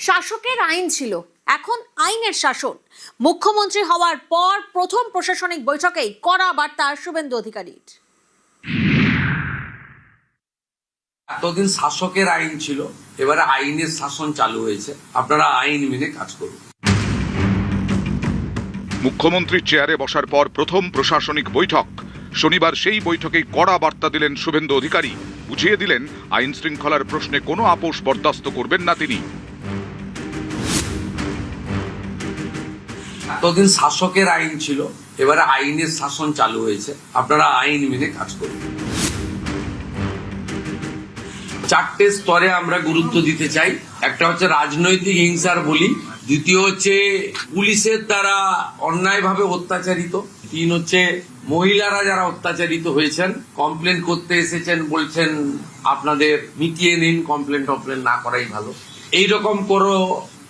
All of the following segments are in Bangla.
শাসকের আইন ছিল, এখন আইনের শাসন। মুখ্যমন্ত্রী হওয়ার পর প্রথম প্রশাসনিক বৈঠকেই কড়া বার্তা শুভেন্দু অধিকারীর। এতদিন শাসকের আইন ছিল, এবারে আইনের শাসন চালু হয়েছে। আপনারা আইন মেনে কাজ করুন। মুখ্যমন্ত্রীর চেয়ারে বসার পর প্রথম প্রশাসনিক বৈঠক। শনিবার সেই বৈঠকেই কড়া বার্তা দিলেন শুভেন্দু অধিকারী। বুঝিয়ে দিলেন আইন শৃঙ্খলার প্রশ্নে কোনো আপোষ বরদাস্ত করবেন না তিনি। এতদিন শাসকের আইন ছিল, এবারে আইনের শাসন চালু হয়েছে। আপনারা আইন মেনে কাজ করুন। 4টে স্তরে আমরা গুরুত্ব দিতে চাই। একটা হচ্ছে রাজনৈতিক হিংসার বলি, দ্বিতীয় হচ্ছে পুলিশের দ্বারা অন্যায়ভাবে অত্যাচারিত, 3 হচ্ছে মহিলারা যারা অত্যাচারিত হয়েছেন, কমপ্লেন করতে এসেছেন, বলছেন আপনাদের মিটিয়ে নিন, কমপ্লেন না করাই ভালো। এইরকম কোনো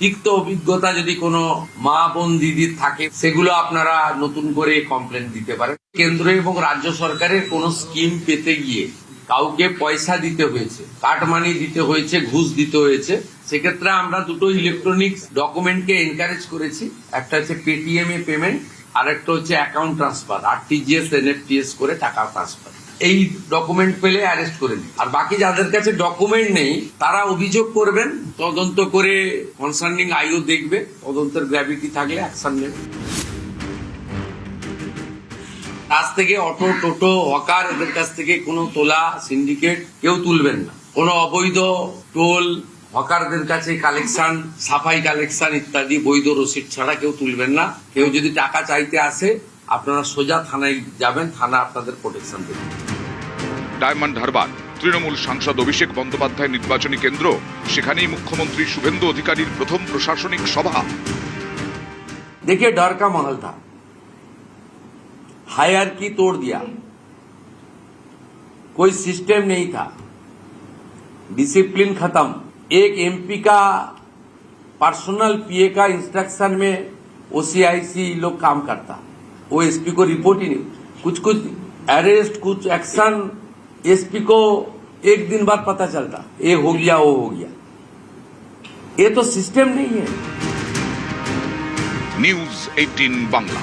তিক্ত অভিজ্ঞতা যদি কোনো মা বোন দিদির থাকে, সেগুলো আপনারা নতুন করে কমপ্লেন দিতে পারেন। কেন্দ্র এবং রাজ্য সরকারের কোনো স্কিম পেতে গিয়ে কাউকে পয়সা দিতে হয়েছে, কাটমানি দিতে হয়েছে, ঘুষ দিতে হয়েছে, সেক্ষেত্রে আমরা দুটো ইলেকট্রনিক্স ডকুমেন্টকে এনকারেজ করেছি। একটা হচ্ছে পেটিএম এ পেমেন্ট, আর একটা হচ্ছে অ্যাকাউন্ট ট্রান্সফার, আরটিজিএস এনএফটিএস করে টাকা ট্রান্সফার। এই ডকুমেন্ট পেলে অ্যারেস্ট করে দিই। আর বাকি যাদের কাছে ডকুমেন্ট নেই তারা অভিযোগ করবেন, তদন্ত করে কনসার্নিং আইও দেখবে, তদন্তের গ্র্যাভিটি থাকলে অ্যাকশন নেবে। কাছ থেকে অটো, টোটো, হকার, এদের কাছ থেকে কোনো তোলা, সিন্ডিকেট কেউ তুলবেন না। কোনো অবৈধ টোল, হকারদের কাছে কালেকশন, সাফাই কালেকশন ইত্যাদি বৈধ রসিদ ছাড়া কেউ তুলবেন না। কেউ যদি টাকা চাইতে আসে আপনারা সোজা থানায় যাবেন, থানা আপনাদের প্রোটেকশন দেবে। ডায়মন্ড হারবার তৃণমূল সাংসদ অভিষেক বন্দ্যোপাধ্যায় নির্বাচনী কেন্দ্র, সেখানেই মুখ্যমন্ত্রী শুভেন্দু অধিকারীর প্রথম প্রশাসনিক সভা। देखिए डर का माहौल था, हायरार्की तोड़ दिया, कोई सिस्टम नहीं था, डिसिप्लिन खत्म। एक एमपी का पर्सनल पीए का इंस्ट्रक्शन में ओसीआईसी लोग काम करता, वो एसपी को रिपोर्ट ही नहीं। कुछ अरेस्ट, कुछ एक्शन एसपी को एक दिन बाद पता चलता, ये हो गया, वो हो गया। ये तो सिस्टम नहीं है। নিউজ 18 বাংলা।